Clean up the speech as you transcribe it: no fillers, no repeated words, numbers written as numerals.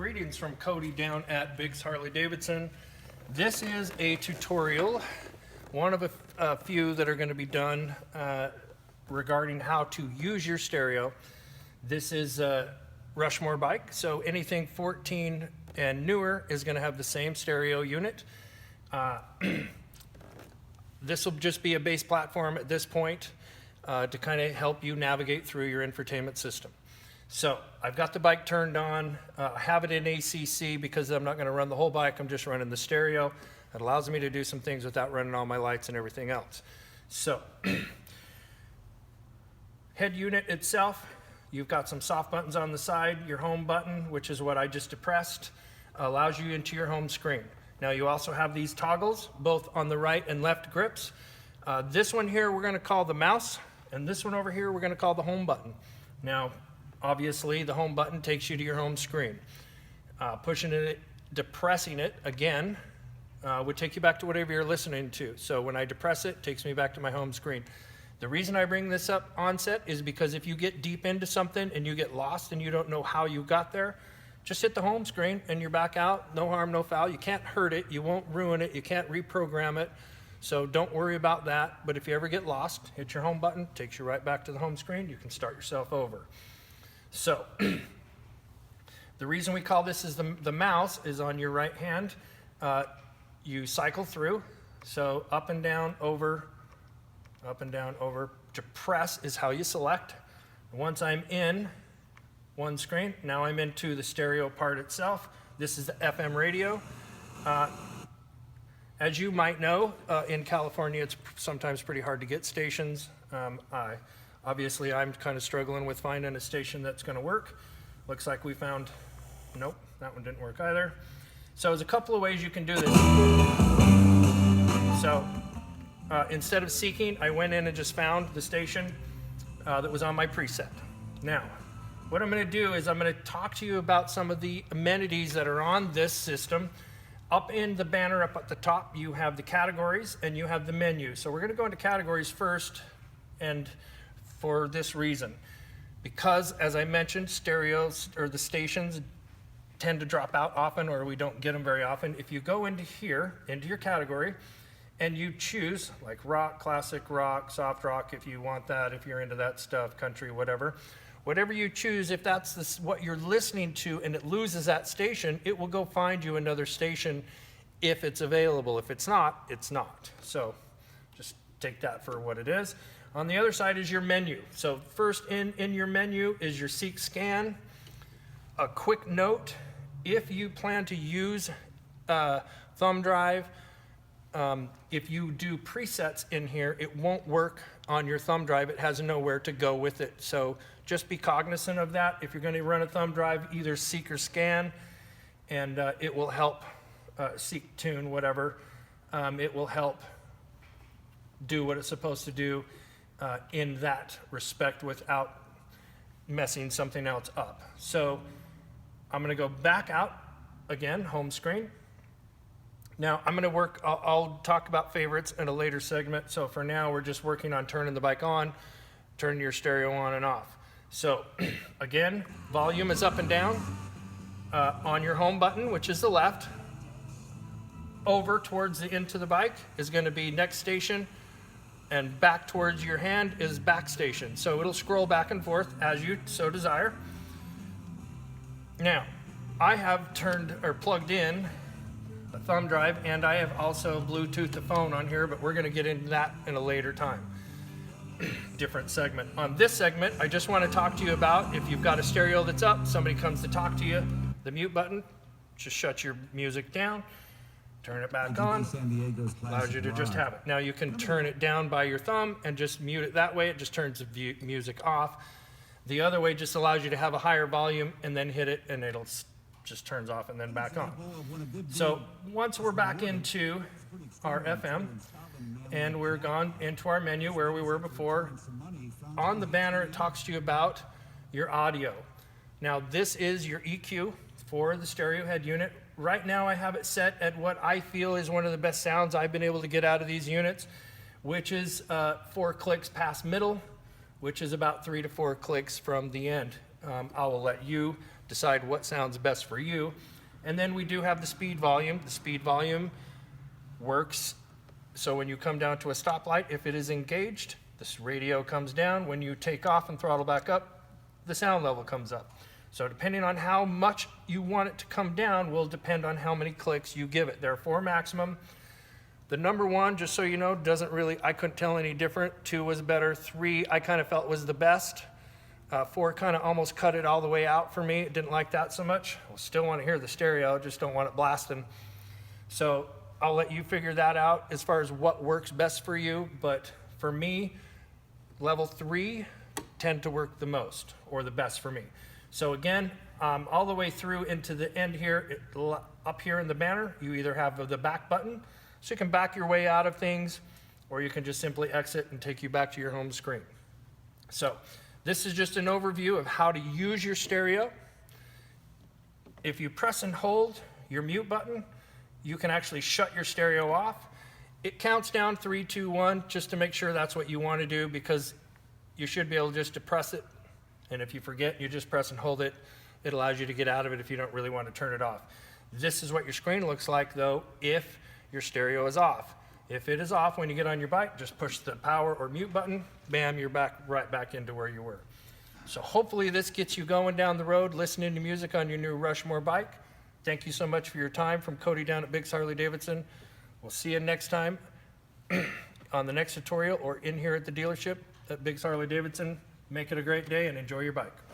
Greetings from Cody down at Biggs Harley Davidson. This is a tutorial, one of a few that are going to be done regarding how to use your stereo. This is a Rushmore bike, so anything 14 and newer is going to have the same stereo unit. This will just be a base platform at this point to kind of help you navigate through your infotainment system. So I've got the bike turned on. I have it in ACC because I'm not going to run the whole bike. I'm just running the stereo. It allows me to do some things without running all my lights and everything else. So head unit itself, you've got some soft buttons on the side. Your home button, which is what I just depressed, allows you into your home screen. Now you also have these toggles, both on the right and left grips. This one here we're going to call the mouse, and this one over here we're going to call the home button. Now, obviously, the home button takes you to your home screen. Pushing it, depressing it again would take you back to whatever you're listening to. So when I depress it, it takes me back to my home screen. The reason I bring this up onset is because if you get deep into something and you get lost and you don't know how you got there, just hit the home screen and you're back out. No harm, no foul. You can't hurt it. You won't ruin it. You can't reprogram it. So don't worry about that. But if you ever get lost, hit your home button, takes you right back to the home screen. You can start yourself over. So the reason we call this is the mouse is on your right hand. You cycle through. So up and down, over, up and down, over. To press is how you select. Once I'm in one screen, now I'm into the stereo part itself. This is the FM radio. As you might know, in California, it's sometimes pretty hard to get stations. Obviously, I'm kind of struggling with finding a station that's going to work. Looks like we found, nope, that one didn't work either. So there's a couple of ways you can do this. So instead of seeking, I went in and just found the station that was on my preset. Now, what I'm going to do is I'm going to talk to you about some of the amenities that are on this system. Up in the banner up at the top, you have the categories and you have the menu. So we're going to go into categories first, and for this reason, because as I mentioned, stereos or the stations tend to drop out often, or we don't get them very often. If you go into here, into your category, and you choose like rock, classic rock, soft rock, if you want that, if you're into that stuff, country, whatever you choose, if that's what you're listening to and it loses that station, it will go find you another station if it's available. If it's not, it's not. So just take that for what it is. On the other side is your menu. So first in your menu is your seek scan. A quick note, if you plan to use thumb drive, if you do presets in here, it won't work on your thumb drive. It has nowhere to go with it. So just be cognizant of that. If you're going to run a thumb drive, either seek or scan, and it will help seek, tune, whatever. It will help do what it's supposed to do in that respect without messing something else up. So I'm going to go back out again, home screen. Now I'm going to I'll talk about favorites in a later segment. So for now, we're just working on turning the bike on, turning your stereo on and off. So again, volume is up and down on your home button, which is the left. Over towards the into the bike is going to be next station, and back towards your hand is back station. So it'll scroll back and forth as you so desire. Now, I have plugged in a thumb drive, and I have also Bluetooth the phone on here, but we're going to get into that in a later time. Different segment. On this segment, I just want to talk to you about if you've got a stereo that's up, somebody comes to talk to you, the mute button just shuts your music down, turn it back on, allows you to just have it. Now you can turn it down by your thumb and just mute it that way. It just turns the music off. The other way just allows you to have a higher volume and then hit it and it'll just turns off and then back on. So once we're back into our FM and we're gone into our menu where we were before, on the banner it talks to you about your audio. Now this is your EQ for the stereo head unit. Right now I have it set at what I feel is one of the best sounds I've been able to get out of these units, which is 4 clicks past middle, which is about 3 to 4 clicks from the end. I will let you decide what sounds best for you. And then we do have the speed volume. The speed volume works so when you come down to a stoplight, if it is engaged, this radio comes down. When you take off and throttle back up, the sound level comes up. So depending on how much you want it to come down will depend on how many clicks you give it. There are 4 maximum. The number 1, just so you know, doesn't really, I couldn't tell any different. 2 was better. 3, I kind of felt was the best. 4 kind of almost cut it all the way out for me. Didn't like that so much. I still want to hear the stereo, just don't want it blasting. So I'll let you figure that out as far as what works best for you. But for me, level 3 tend to work the most or the best for me. So again, all the way through into the end here, up here in the banner, you either have the back button, so you can back your way out of things, or you can just simply exit and take you back to your home screen. So this is just an overview of how to use your stereo. If you press and hold your mute button, you can actually shut your stereo off. It counts down 3, 2, 1, just to make sure that's what you want to do, because you should be able just to press it. And if you forget, you just press and hold it. It allows you to get out of it if you don't really want to turn it off. This is what your screen looks like, though, if your stereo is off. If it is off when you get on your bike, just push the power or mute button, bam, you're right back into where you were. So hopefully this gets you going down the road, listening to music on your new Rushmore bike. Thank you so much for your time from Cody down at Biggs Harley Davidson. We'll see you next time on the next tutorial or in here at the dealership at Biggs Harley Davidson. Make it a great day and enjoy your bike.